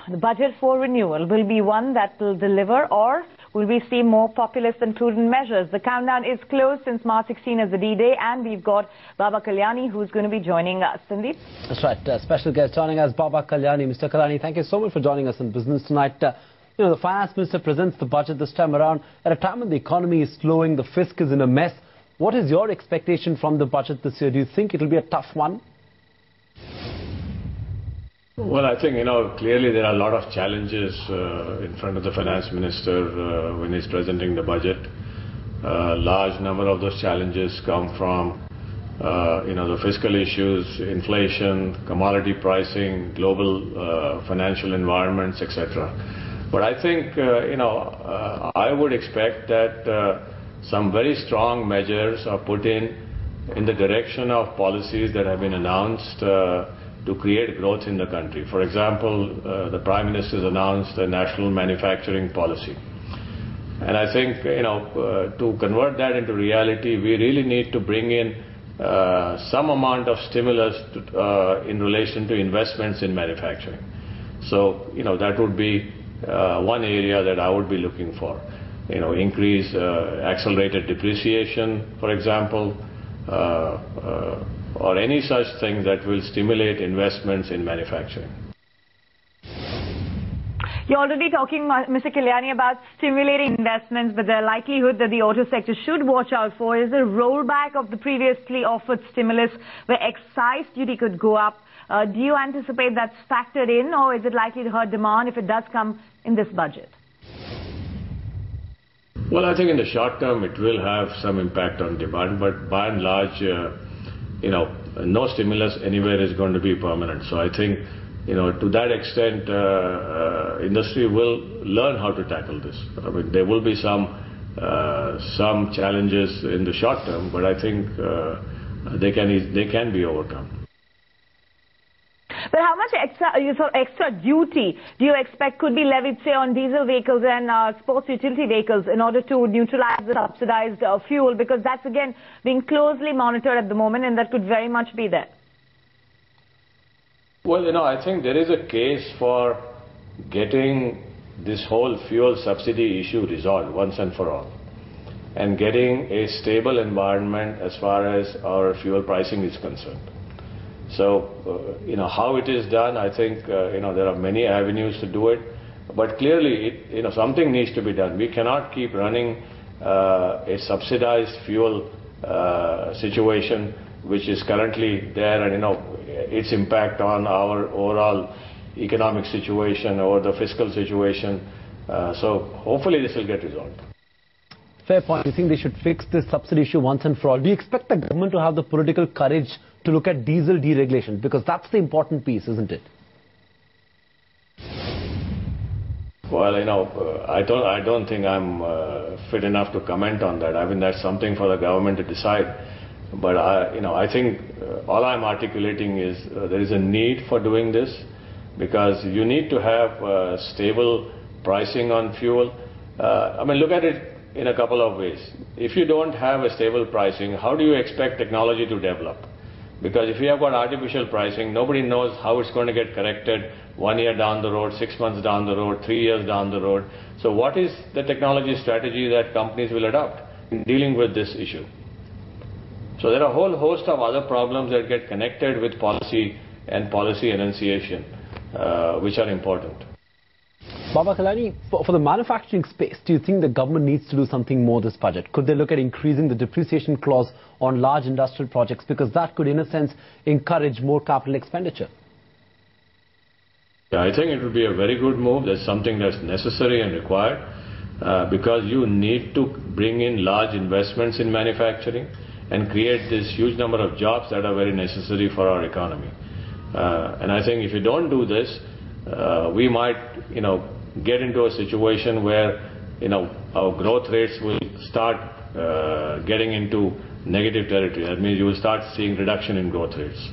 the budget for renewal will be one that will deliver, or will we see more populist and prudent measures? The countdown is closed since March 16 as the D-Day, and we've got Baba Kalyani who's going to be joining us. Sandeep? That's right. Special guest joining us, Baba Kalyani. Mr. Kalyani, thank you so much for joining us in Business Tonight. The Finance Minister presents the budget this time around at a time when the economy is slowing, the fisc is in a mess. What is your expectation from the budget this year? Do you think it will be a tough one? Well, I think, clearly there are a lot of challenges in front of the Finance Minister when he's presenting the budget. A large number of those challenges come from, the fiscal issues, inflation, commodity pricing, global financial environments, etc. But I think, I would expect that some very strong measures are put in the direction of policies that have been announced to create growth in the country. For example, the Prime Minister has announced a national manufacturing policy. And I think, to convert that into reality, we really need to bring in some amount of stimulus in relation to investments in manufacturing. So, that would be one area that I would be looking for. Increase accelerated depreciation, for example, or any such thing that will stimulate investments in manufacturing. You're already talking, Mr. Kalyani, about stimulating investments, but the likelihood that the auto sector should watch out for is a rollback of the previously offered stimulus where excise duty could go up. Do you anticipate that's factored in, or is it likely to hurt demand if it does come in this budget? Well, I think in the short term it will have some impact on demand, but by and large, no stimulus anywhere is going to be permanent. So I think, to that extent, industry will learn how to tackle this. I mean, there will be some challenges in the short term, but I think they can be overcome. But how much extra duty do you expect could be levied, say, on diesel vehicles and sports utility vehicles in order to neutralize the subsidized fuel? Because that's, again, being closely monitored at the moment, and that could very much be there. Well, I think there is a case for getting this whole fuel subsidy issue resolved once and for all, and getting a stable environment as far as our fuel pricing is concerned. So, how it is done, I think, there are many avenues to do it. But clearly, something needs to be done. We cannot keep running a subsidized fuel situation which is currently there, and, its impact on our overall economic situation or the fiscal situation. So, hopefully this will get resolved. Fair point. You think they should fix this subsidy issue once and for all? Do you expect the government to have the political courage to look at diesel deregulation? Because that's the important piece, isn't it? Well, I don't think I'm fit enough to comment on that. I mean, that's something for the government to decide. But I think all I'm articulating is there is a need for doing this, because you need to have stable pricing on fuel. I mean, look at it in a couple of ways. If you don't have a stable pricing, how do you expect technology to develop? Because if you have got artificial pricing, nobody knows how it's going to get corrected 1 year down the road, 6 months down the road, 3 years down the road. So what is the technology strategy that companies will adopt in dealing with this issue? So there are a whole host of other problems that get connected with policy and policy enunciation, which are important. Baba Kalyani, for the manufacturing space, do you think the government needs to do something more this budget? Could they look at increasing the depreciation clause on large industrial projects? Because that could, in a sense, encourage more capital expenditure. Yeah, I think it would be a very good move. That's something that's necessary and required, because you need to bring in large investments in manufacturing and create this huge number of jobs that are very necessary for our economy. And I think if you don't do this, we might, get into a situation where, our growth rates will start getting into negative territory. That means you will start seeing reduction in growth rates.